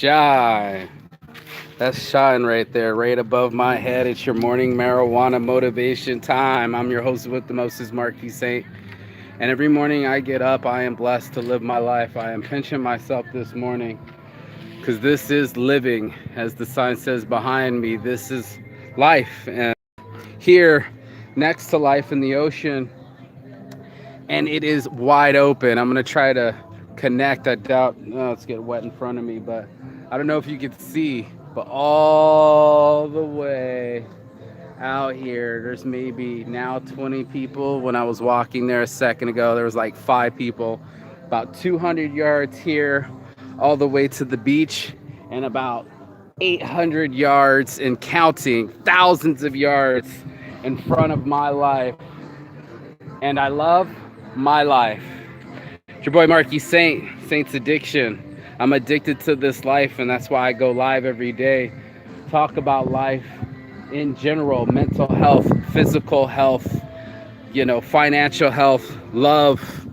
shine. That's shine right there, right above my head. It's your morning marijuana motivation time. I'm your host with the Moses Marquis Saint. And every morning I get up, I am blessed to live my life. I am pinching myself this morning because this is living. As the sign says behind me, this is life. And here, next to life in the ocean, and it is wide open. I'm going to try to connect. I doubt, oh, it's getting wet in front of me, but I don't know if you can see, but all the way out here, there's maybe now 20 people. When I was walking there a second ago, there was like 5 people. About 200 yards here, all the way to the beach, and about 800 yards and counting, thousands of yards in front of my life. And I love my life. It's your boy Marquis Saint, Saint's Addiction. I'm addicted to this life, and that's why I go live every day. Talk about life in general, mental health, physical health, financial health, love,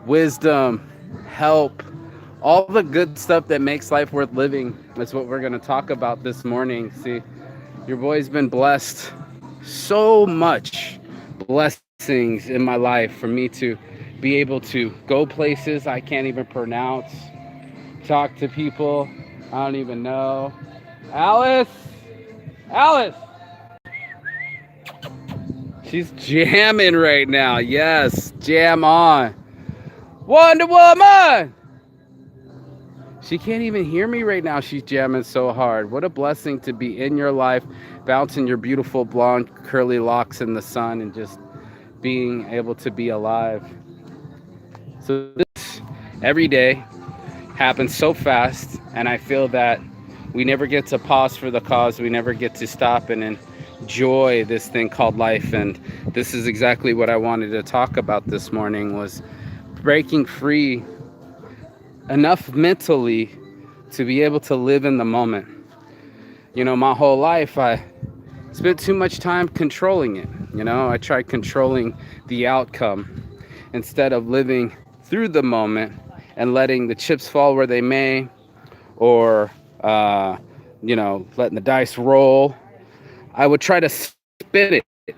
wisdom, help, all the good stuff that makes life worth living. That's what we're going to talk about this morning. See, your boy's been blessed so much blessings in my life for me to be able to go places I can't even pronounce, talk to people I don't even know. Alice, she's jamming right now. Yes, jam on. Wonder Woman. She can't even hear me right now. She's jamming so hard. What a blessing to be in your life, bouncing your beautiful blonde curly locks in the sun and just being able to be alive. So this every day happens so fast, and I feel that we never get to pause for the cause. We never get to stop and enjoy this thing called life. And this is exactly what I wanted to talk about this morning, was breaking free enough mentally to be able to live in the moment. My whole life I spent too much time controlling it. I tried controlling the outcome instead of living through the moment and letting the chips fall where they may, or letting the dice roll. I would try to spin it,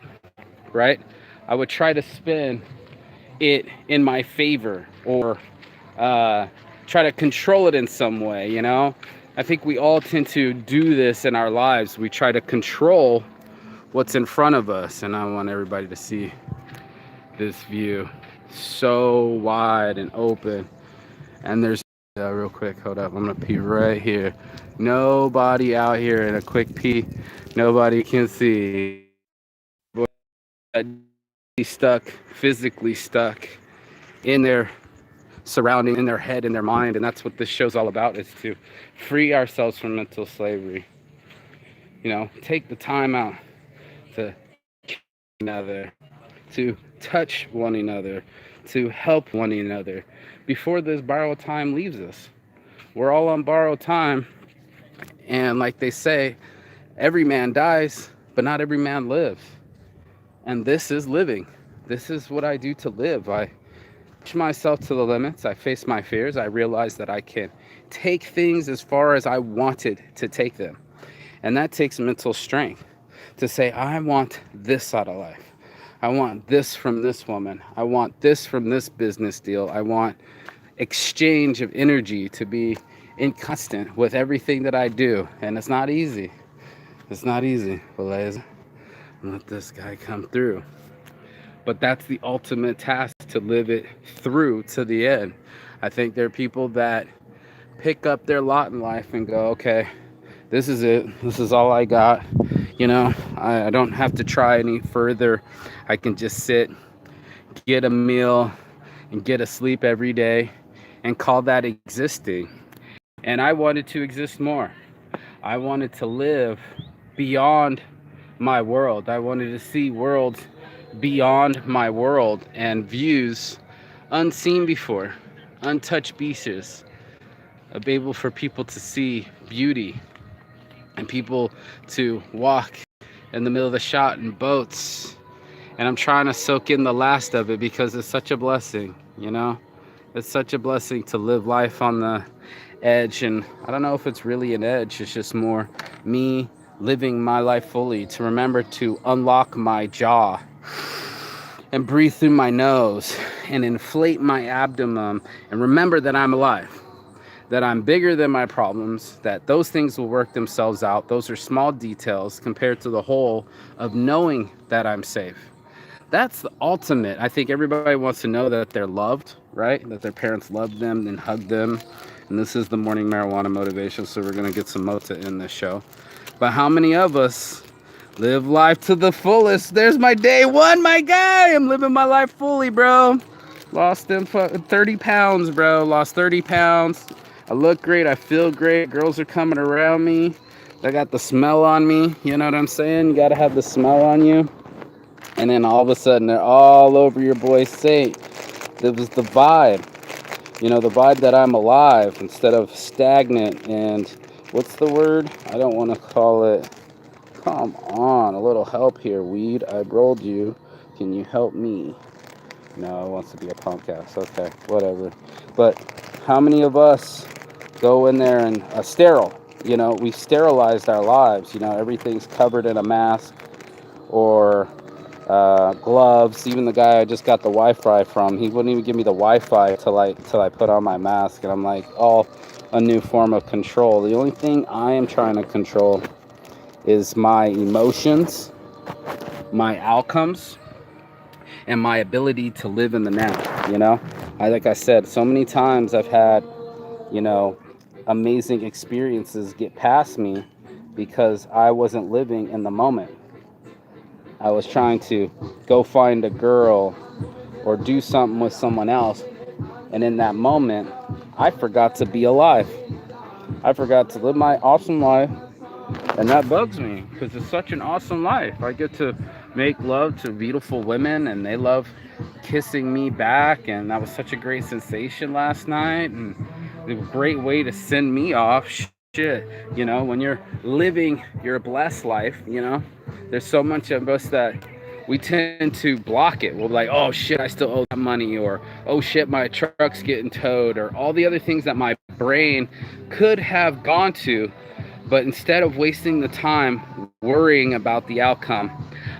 right? I would try to spin it in my favor, or try to control it in some way. I think we all tend to do this in our lives. We try to control what's in front of us, and I want everybody to see this view. So wide and open, and there's real quick, hold up, I'm gonna pee right here. Nobody out here in a quick pee. Nobody can see. Stuck, physically stuck in their surrounding, in their head, in their mind. And that's what this show's all about, is to free ourselves from mental slavery. Take the time out to another, to touch one another, to help one another before this borrowed time leaves us. We're all on borrowed time, and like they say, every man dies, but not every man lives. And this is living. This is what I do to live. I push myself to the limits. I face my fears. I realize that I can take things as far as I wanted to take them. And that takes mental strength to say, I want this out of life. I want this from this woman. I want this from this business deal. I want exchange of energy to be in constant with everything that I do. And it's not easy. It's not easy, Beleza. Let this guy come through. But that's the ultimate task, to live it through to the end. I think there are people that pick up their lot in life and go, okay, this is it. This is all I got. I don't have to try any further. I can just sit, get a meal, and get a sleep every day and call that existing. And I wanted to exist more. I wanted to live beyond my world. I wanted to see worlds beyond my world and views unseen before, untouched beaches, able for people to see beauty and people to walk in the middle of the shot in boats. And I'm trying to soak in the last of it because it's such a blessing, It's such a blessing to live life on the edge, and I don't know if it's really an edge. It's just more me living my life fully, to remember to unlock my jaw and breathe through my nose and inflate my abdomen and remember that I'm alive, that I'm bigger than my problems, that those things will work themselves out. Those are small details compared to the whole of knowing that I'm safe. That's the ultimate. I think everybody wants to know that they're loved, right? That their parents love them and hug them. And this is the morning marijuana motivation, so we're going to get some mota in this show. But how many of us live life to the fullest? There's my day one, my guy. I'm living my life fully, bro. Lost them 30 pounds, bro. Lost 30 pounds. I look great. I feel great. Girls are coming around me. I got the smell on me. You know what I'm saying? You got to have the smell on you. And then all of a sudden, they're all over your boy Saint. It was the vibe. You know, the vibe that I'm alive instead of stagnant. And what's the word? I don't want to call it. Come on, a little help here, weed. I rolled you. Can you help me? No, it wants to be a podcast. Okay, whatever. But how many of us go in there and sterile? You know, we sterilized our lives. You know, everything's covered in a mask or gloves. Even the guy I just got the Wi-Fi from, he wouldn't even give me the Wi-Fi till I put on my mask. And I'm like, all a new form of control. The only thing I am trying to control is my emotions, my outcomes, and my ability to live in the now. You know, like I said, so many times I've had, you know, amazing experiences get past me because I wasn't living in the moment. I was trying to go find a girl or do something with someone else, and in that moment I forgot to be alive. I forgot to live my awesome life. And that bugs me because it's such an awesome life. I get to make love to beautiful women and they love kissing me back. And that was such a great sensation last night. And a great way to send me off. Shit, you know, when you're living your blessed life, you know, there's so much of us that we tend to block it. We'll be like, oh shit, I still owe that money, or oh shit, my truck's getting towed, or all the other things that my brain could have gone to. But instead of wasting the time worrying about the outcome,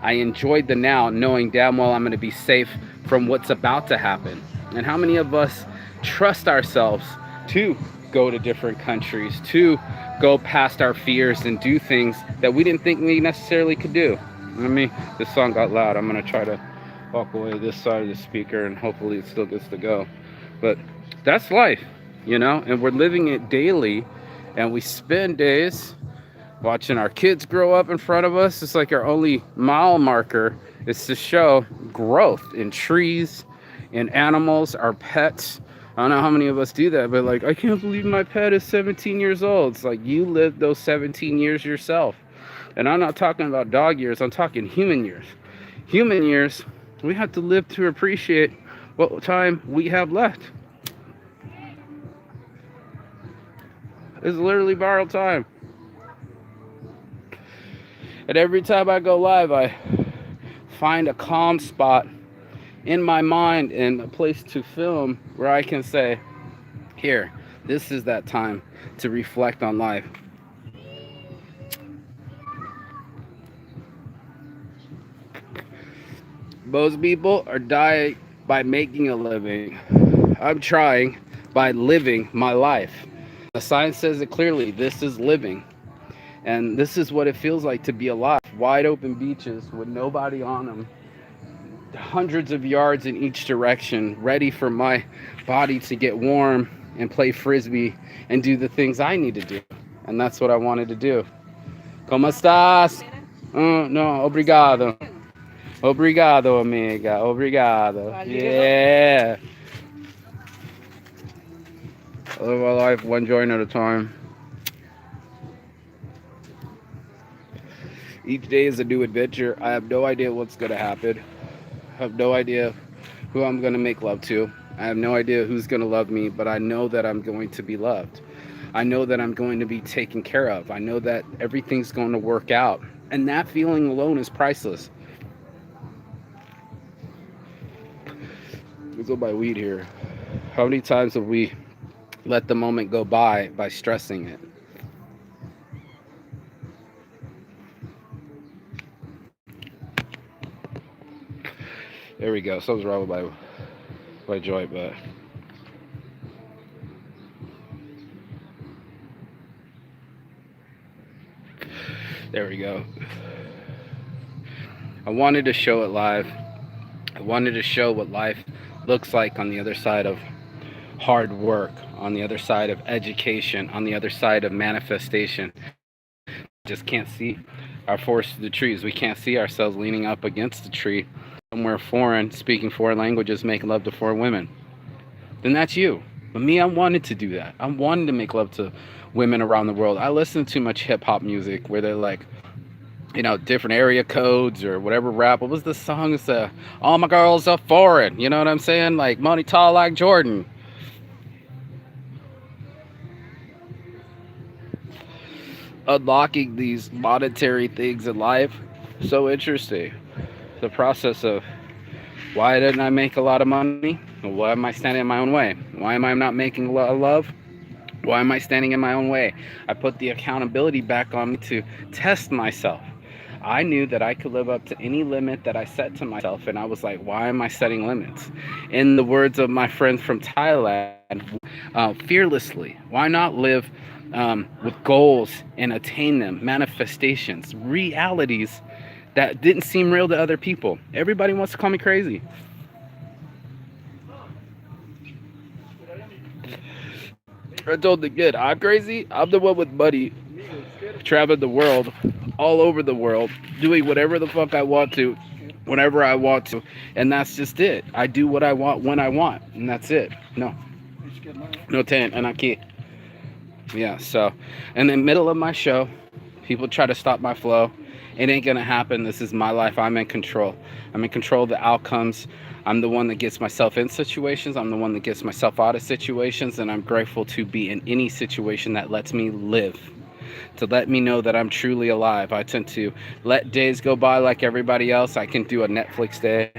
I enjoyed the now, knowing damn well I'm going to be safe from what's about to happen. And how many of us trust ourselves to go to different countries, to go past our fears and do things that we didn't think we necessarily could do? This song got loud. I'm going to try to walk away this side of the speaker and hopefully it still gets to go. But that's life, you know, and we're living it daily. And we spend days watching our kids grow up in front of us. It's like our only mile marker is to show growth in trees, in animals, our pets. I don't know how many of us do that, but like, I can't believe my pet is 17 years old. It's like, you lived those 17 years yourself. And I'm not talking about dog years, I'm talking human years. Human years, we have to live to appreciate what time we have left. It's literally borrowed time. And every time I go live, I find a calm spot in my mind and a place to film where I can say, here, this is that time to reflect on life. Most people are dying by making a living. I'm trying by living my life. The science says it clearly. This is living. And this is what it feels like to be alive. Wide open beaches with nobody on them. Hundreds of yards in each direction, ready for my body to get warm and play frisbee and do the things I need to do. And that's what I wanted to do. ¿Cómo estás? No, obrigado. Obrigado, amiga. Obrigado. Yeah. I live my life one joint at a time. Each day is a new adventure. I have no idea what's going to happen. I have no idea who I'm going to make love to. I have no idea who's going to love me, but I know that I'm going to be loved. I know that I'm going to be taken care of. I know that everything's going to work out. And that feeling alone is priceless. Let's go buy weed here. How many times have we let the moment go by stressing it. There we go. Something's wrong with my joint, but there we go. I wanted to show it live. I wanted to show what life looks like on the other side of hard work, on the other side of education, on the other side of manifestation. Just can't see our forest through the trees. We can't see ourselves leaning up against the tree somewhere foreign, speaking foreign languages, making love to foreign women. Then that's you. But me, I wanted to do that. I wanted to make love to women around the world. I listen to too much hip hop music where they're like, different area codes or whatever rap. What was the song? It's all my girls are foreign. You know what I'm saying? Like money tall like Jordan. Unlocking these monetary things in life, so interesting. The process of why didn't I make a lot of money? Why am I standing in my own way? Why am I not making a lot of love? Why am I standing in my own way? I put the accountability back on me to test myself. I knew that I could live up to any limit that I set to myself, and I was like, why am I setting limits? In the words of my friends from Thailand, fearlessly. Why not live with goals and attain them, manifestations, realities that didn't seem real to other people? Everybody wants to call me crazy. I told the kid, I'm crazy. I'm the one with money, traveling the world, all over the world, doing whatever the fuck I want to, whenever I want to, and that's just it. I do what I want when I want, and that's it. No tent, and I can't. Yeah, so in the middle of my show, people try to stop my flow. It ain't gonna happen. This is my life. I'm in control. I'm in control of the outcomes. I'm the one that gets myself in situations. I'm the one that gets myself out of situations, and I'm grateful to be in any situation that lets me live, to let me know that I'm truly alive. I tend to let days go by like everybody else. I can do a Netflix day,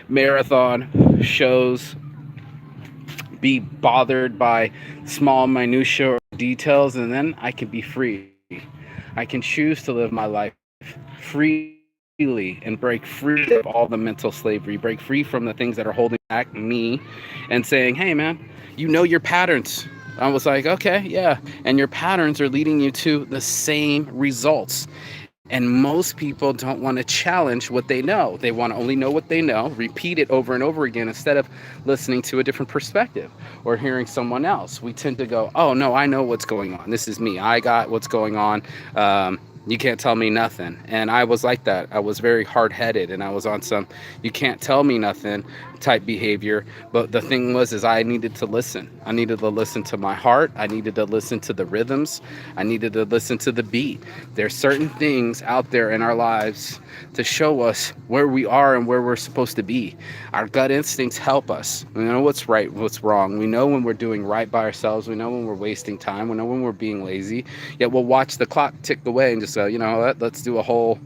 marathon shows, be bothered by small minutia or details, and then I can be free. I can choose to live my life freely and break free of all the mental slavery, break free from the things that are holding back me, and saying, hey man, you know your patterns. I was like, okay, yeah. And your patterns are leading you to the same results. And most people don't want to challenge what they know. They want to only know what they know, repeat it over and over again instead of listening to a different perspective or hearing someone else. We tend to go, oh, no, I know what's going on. This is me. I got what's going on. You can't tell me nothing. And I was like that. I was very hard-headed, and I was on some you can't tell me nothing type behavior. But the thing was is I needed to listen. I needed to listen to my heart. I needed to listen to the rhythms. I needed to listen to the beat. There's certain things out there in our lives to show us where we are and where we're supposed to be. Our gut instincts help us. We know what's right, what's wrong. We know when we're doing right by ourselves. We know when we're wasting time. We know when we're being lazy. Yet we'll watch the clock tick away and just go, let's do a whole,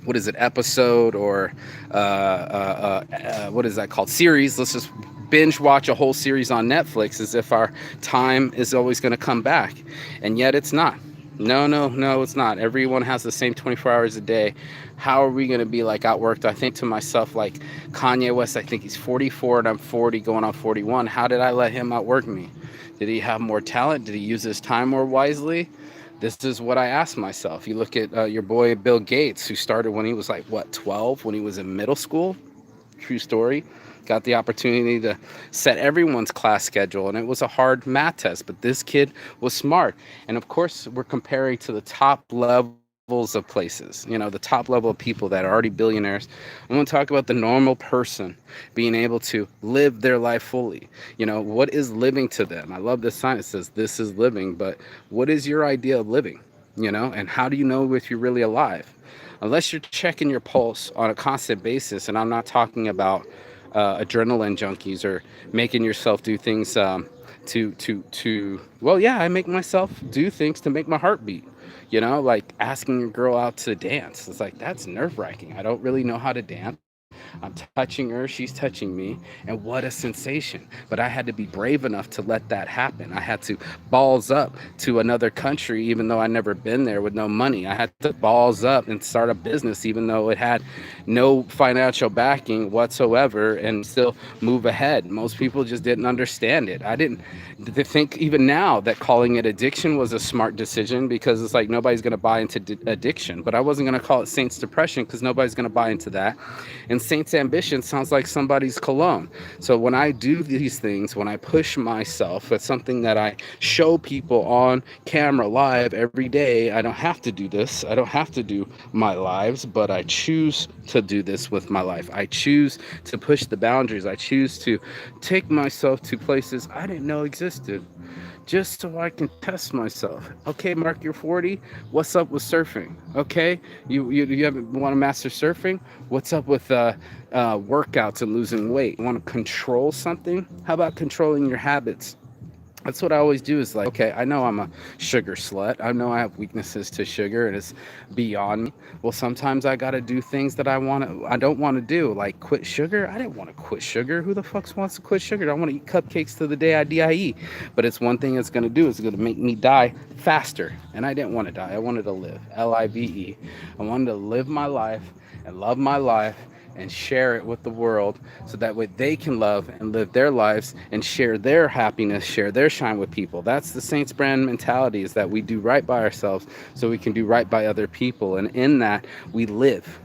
what is it, episode or what is that called? Series. Let's just binge watch a whole series on Netflix as if our time is always going to come back. And yet it's not. No, it's not. Everyone has the same 24 hours a day. How are we going to be like outworked? I think to myself, like Kanye West, I think he's 44 and I'm 40 going on 41. How did I let him outwork me? Did he have more talent? Did he use his time more wisely? This is what I ask myself. You look at your boy Bill Gates, who started when he was like, 12, when he was in middle school. True story. Got the opportunity to set everyone's class schedule, and it was a hard math test, but this kid was smart. And of course, we're comparing to the top levels of places, the top level of people that are already billionaires. I want to talk about the normal person being able to live their life fully. What is living to them? I love this sign. It says, this is living, but what is your idea of living? And how do you know if you're really alive? Unless you're checking your pulse on a constant basis, and I'm not talking about adrenaline junkies or making yourself do things I make myself do things to make my heart beat. Like asking a girl out to dance. It's like, that's nerve-wracking. I don't really know how to dance. I'm touching her, she's touching me, and what a sensation. But I had to be brave enough to let that happen. I had to balls up to another country, even though I never been there, with no money. I had to balls up and start a business, even though it had no financial backing whatsoever, and still move ahead. Most people just didn't understand it. I didn't think even now that calling it addiction was a smart decision, because it's like nobody's going to buy into addiction. But I wasn't going to call it Saints Depression, because nobody's going to buy into that. And Saints Ambition sounds like somebody's cologne. So when I do these things, when I push myself, it's something that I show people on camera live every day. I don't have to do this. I don't have to do my lives, but I choose to do this with my life. I choose to push the boundaries. I choose to take myself to places I didn't know existed, just so I can test myself. Okay, Mark, you're 40. What's up with surfing? Okay, you haven't want to master surfing. What's up with workouts and losing weight? You want to control something? How about controlling your habits? That's what I always do, is like, okay, I know I'm a sugar slut. I know I have weaknesses to sugar and it's beyond me. Well, sometimes I got to do things that I don't want to do, like quit sugar. I didn't want to quit sugar. Who the fuck wants to quit sugar? I want to eat cupcakes to the day I die. But it's one thing it's going to do, is going to make me die faster. And I didn't want to die. I wanted to live. Live. I wanted to live my life and love my life and share it with the world, so that way they can love and live their lives and share their happiness, share their shine with people. That's the Saints brand mentality, is that we do right by ourselves so we can do right by other people. And in that, we live.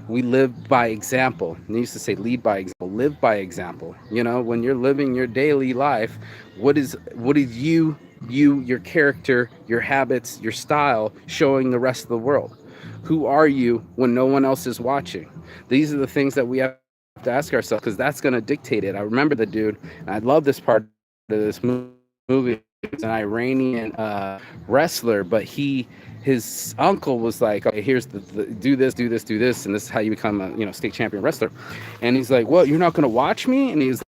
We live by example. And they used to say lead by example, live by example. You know, when you're living your daily life, what is you, your character, your habits, your style showing the rest of the world? Who are you when no one else is watching? These are the things that we have to ask ourselves, because that's going to dictate it. I remember the dude, and I love this part of this movie. It's an Iranian wrestler, but his uncle was like, okay, here's the do this, and this is how you become a state champion wrestler. And he's like, well, you're not going to watch me? And he's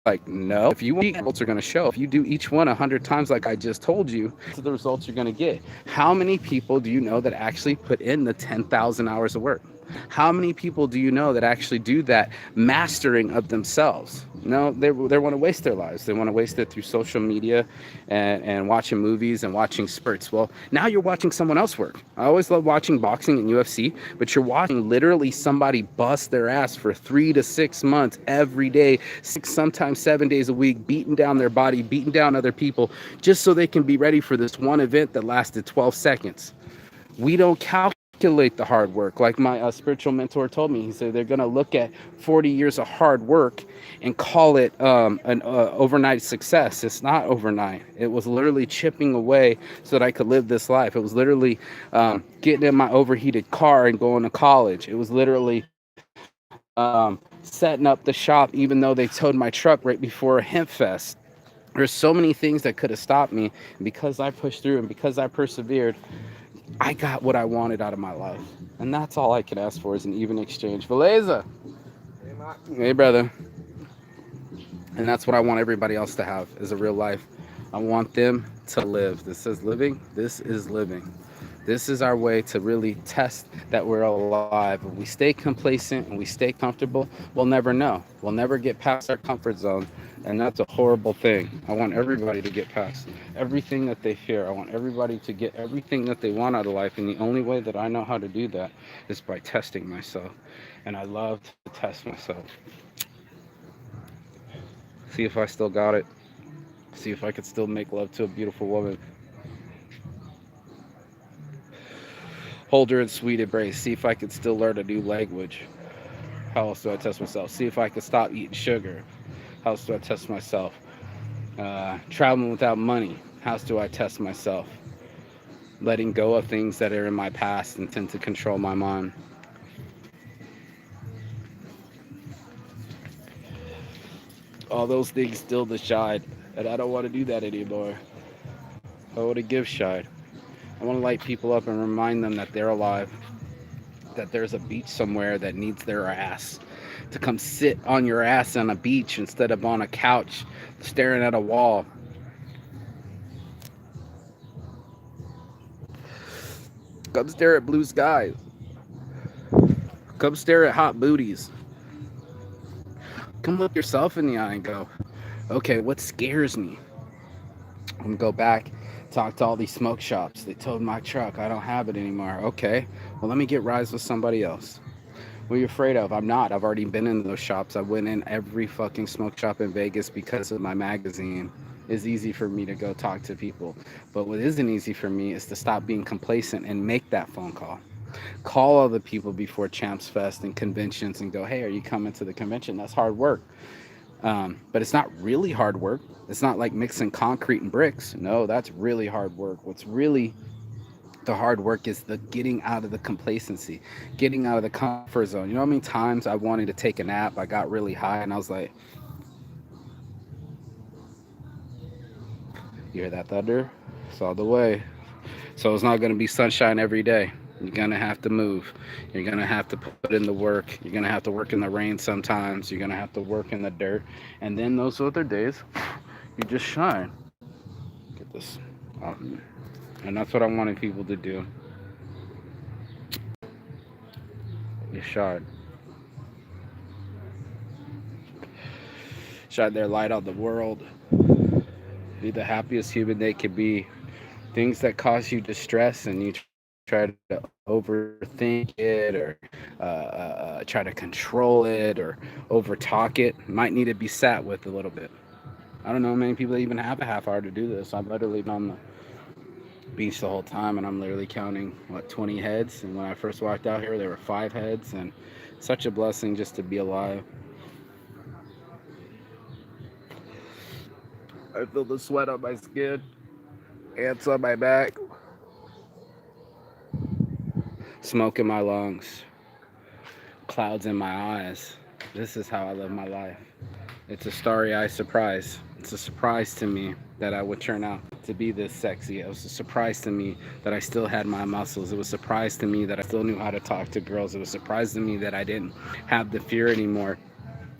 like, no. If you want, the results are going to show. If you do each one 100 times like I just told you, these are the results you're going to get. How many people do you know that actually put in the 10,000 hours of work? How many people do you know that actually do that mastering of themselves? No, they want to waste their lives. They want to waste it through social media and watching movies and watching spurts. Well, now you're watching someone else work. I always love watching boxing and UFC, but you're watching literally somebody bust their ass for 3 to 6 months every day, 6, sometimes 7 days a week, beating down their body, beating down other people, just so they can be ready for this one event that lasted 12 seconds. We don't calculate the hard work. Like my spiritual mentor told me, he said they're going to look at 40 years of hard work and call it an overnight success. It's not overnight. It was literally chipping away so that I could live this life. It was literally getting in my overheated car and going to college. It was literally setting up the shop, even though they towed my truck right before a hemp fest. There's so many things that could have stopped me. And because I pushed through and because I persevered, I got what I wanted out of my life. And that's all I can ask for, is an even exchange. Valeza. Hey, brother. And that's what I want everybody else to have, is a real life. I want them to live. This is living. This is living. This is our way to really test that we're alive. If we stay complacent and we stay comfortable, we'll never know. We'll never get past our comfort zone. And that's a horrible thing. I want everybody to get past everything that they fear. I want everybody to get everything that they want out of life. And the only way that I know how to do that is by testing myself. And I love to test myself. See if I still got it. See if I could still make love to a beautiful woman. Hold her in sweet embrace. See if I could still learn a new language. How else do I test myself? See if I could stop eating sugar. How else do I test myself? Traveling without money. How else do I test myself? Letting go of things that are in my past and tend to control my mind. All those things still decide, and I don't want to do that anymore. I want to give shine. I want to light people up and remind them that they're alive, that there's a beach somewhere that needs their ass to come sit on your ass on a beach instead of on a couch staring at a wall. Come stare at blue skies. Come stare at hot booties. Come look yourself in the eye and go, okay, what scares me? I'm gonna go back, talk to all these smoke shops. They towed my truck. I don't have it anymore. Okay, well, let me get rides with somebody else. What are you afraid of? I'm not. I've already been in those shops. I went in every fucking smoke shop in Vegas because of my magazine. It's easy for me to go talk to people. But what isn't easy for me is to stop being complacent and make that phone call. Call all the people before Champs Fest and conventions and go, hey, are you coming to the convention? That's hard work. But it's not really hard work. It's not like mixing concrete and bricks. No, that's really hard work. What's really the hard work is the getting out of the complacency, getting out of the comfort zone. You know how many times I wanted to take a nap? I got really high and I was like, you hear that thunder? It's all the way. So it's not going to be sunshine every day. You're going to have to move. You're going to have to put in the work. You're going to have to work in the rain sometimes. You're going to have to work in the dirt. And then those other days, you just shine. Get this. And that's what I wanted people to do. You shine. Shine their light on the world. Be the happiest human they could be. Things that cause you distress and you try to overthink it or try to control it or over talk it might need to be sat with a little bit. I don't know many people that even have a half hour to do this. I've literally been on the beach the whole time and I'm literally counting 20 heads, and when I first walked out here there were 5 heads, and such a blessing just to be alive. I feel the sweat on my skin, ants on my back, smoke in my lungs, clouds in my eyes. This is how I live my life. It's a starry-eyed surprise. It's a surprise to me that I would turn out to be this sexy. It was a surprise to me that I still had my muscles. It was a surprise to me that I still knew how to talk to girls. It was a surprise to me that I didn't have the fear anymore.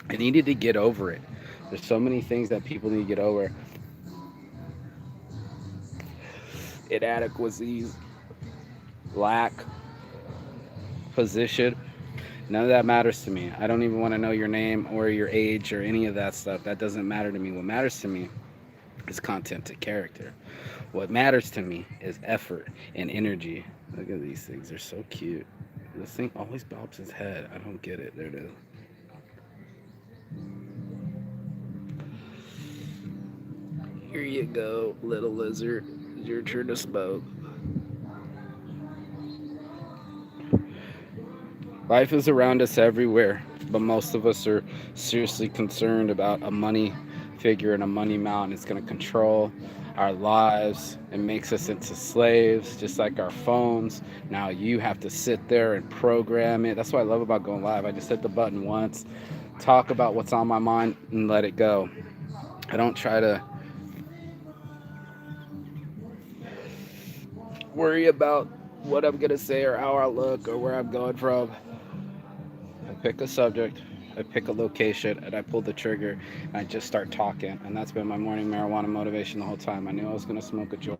I needed to get over it. There's so many things that people need to get over. Inadequacies, lack, position. None of that matters to me. I don't even want to know your name or your age or any of that stuff. That doesn't matter to me. What matters to me is content and character. What matters to me is effort and energy. Look at these things. They're so cute. This thing always bobs his head. I don't get it. There it is. Here you go, little lizard. It's your turn to smoke. Life is around us everywhere, but most of us are seriously concerned about a money figure and a money amount. It's going to control our lives. It makes us into slaves, just like our phones. Now you have to sit there and program it. That's what I love about going live. I just hit the button once, talk about what's on my mind, and let it go. I don't try to worry about what I'm going to say or how I look or where I'm going from. I pick a subject, I pick a location, and I pull the trigger, and I just start talking. And that's been my morning marijuana motivation the whole time. I knew I was going to smoke a joint.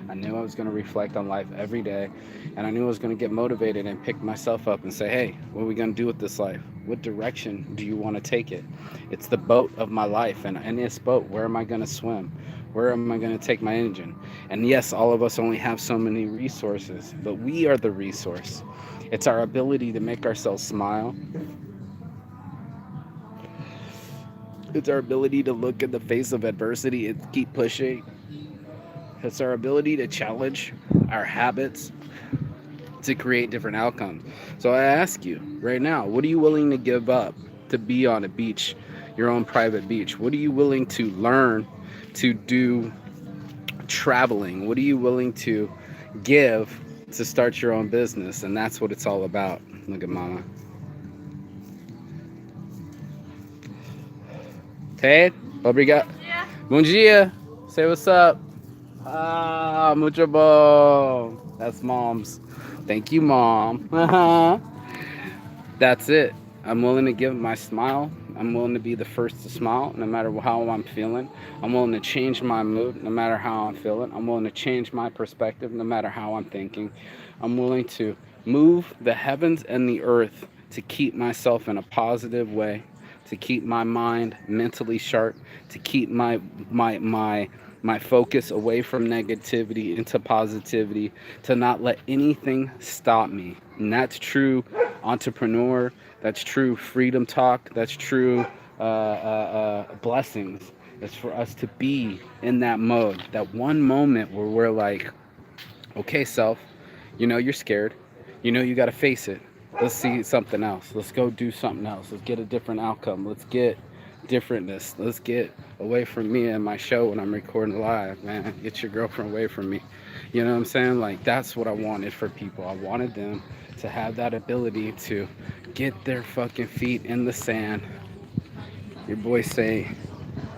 I knew I was going to reflect on life every day, and I knew I was going to get motivated and pick myself up and say, hey, what are we going to do with this life? What direction do you want to take it? It's the boat of my life, and in this boat, where am I going to swim? Where am I going to take my engine? And yes, all of us only have so many resources, but we are the resource. It's our ability to make ourselves smile. It's our ability to look in the face of adversity and keep pushing. It's our ability to challenge our habits to create different outcomes. So I ask you right now, what are you willing to give up to be on a beach, your own private beach? What are you willing to learn to do traveling? What are you willing to give to start your own business? And that's what it's all about. Look at mama. Hey, obrigado. Bom dia. Say what's up. Ah, mucho bom. That's mom's. Thank you, mom. That's it. I'm willing to give my smile. I'm willing to be the first to smile no matter how I'm feeling. I'm willing to change my mood no matter how I'm feeling. I'm willing to change my perspective no matter how I'm thinking. I'm willing to move the heavens and the earth to keep myself in a positive way, to keep my mind mentally sharp, to keep my focus away from negativity into positivity, to not let anything stop me. And that's true entrepreneur, that's true freedom talk, that's true blessings. It's for us to be in that mode, that one moment where we're like, okay, self, you're scared. You got to face it. Let's see something else. Let's go do something else. Let's get a different outcome. Let's get differentness. Let's get away from me and my show when I'm recording live, man. Get your girlfriend away from me. You know what I'm saying? Like, that's what I wanted for people. I wanted them to have that ability to get their fucking feet in the sand. Your boy say,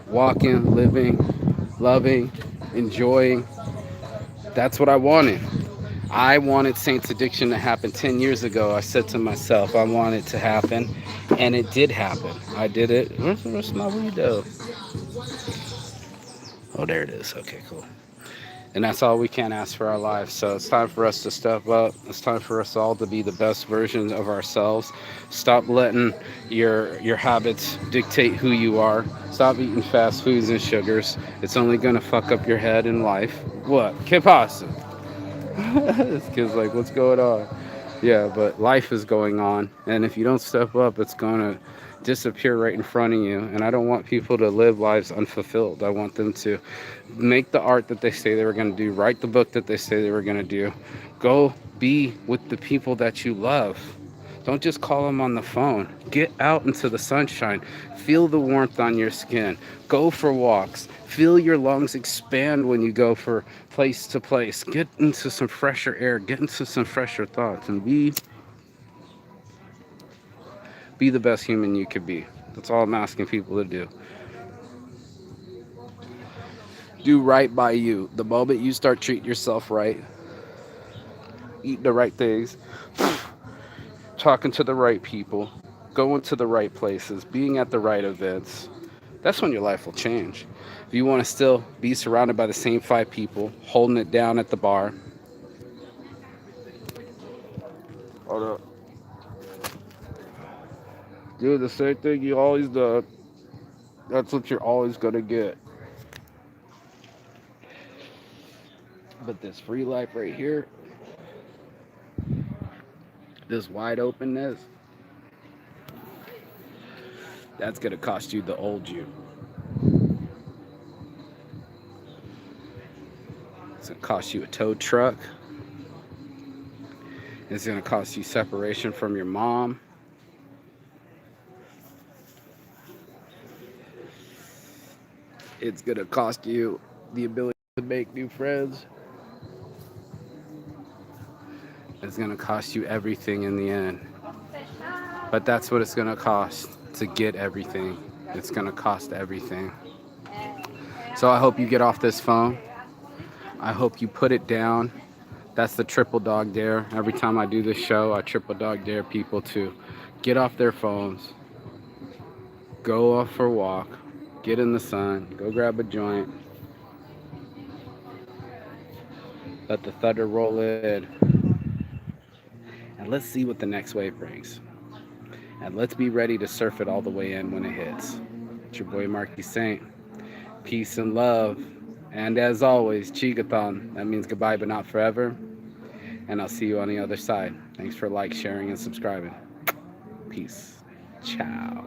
walking, living, loving, enjoying. That's what I wanted. I wanted Saints Addiction to happen 10 years ago. I said to myself, I want it to happen. And it did happen. I did it. Where's my weed though? Oh, there it is. Okay, cool. And that's all we can ask for our lives. So it's time for us to step up. It's time for us all to be the best version of ourselves. Stop letting your habits dictate who you are. Stop eating fast foods and sugars. It's only going to fuck up your head and life. What? Que pasa? This kid's like, what's going on? Yeah, but life is going on. And if you don't step up, it's going to disappear right in front of you. And I don't want people to live lives unfulfilled. I want them to make the art that they say they were going to do, write the book that they say they were going to do, go be with the people that you love. Don't just call them on the phone. Get out into the sunshine. Feel the warmth on your skin. Go for walks. Feel your lungs expand when you go for place to place. Get into some fresher air. Get into some fresher thoughts. And be the best human you could be. That's all I'm asking people to do. Do right by you. The moment you start treating yourself right, eating the right things, talking to the right people, going to the right places, being at the right events, that's when your life will change. If you want to still be surrounded by the same 5 people, holding it down at the bar. Hold up. Do the same thing you always do. That's what you're always going to get. But this free life right here, this wide openness, that's going to cost you the old you. It's going to cost you a tow truck. It's going to cost you separation from your mom. It's going to cost you the ability to make new friends. It's going to cost you everything in the end. But that's what it's going to cost to get everything. It's going to cost everything. So I hope you get off this phone. I hope you put it down. That's the triple dog dare. Every time I do this show, I triple dog dare people to get off their phones, go off for a walk, get in the sun, go grab a joint, let the thunder roll in, and let's see what the next wave brings. And let's be ready to surf it all the way in when it hits. It's your boy Marky Saint. Peace and love. And as always, Chigathon. That means goodbye but not forever. And I'll see you on the other side. Thanks for sharing, and subscribing. Peace. Ciao.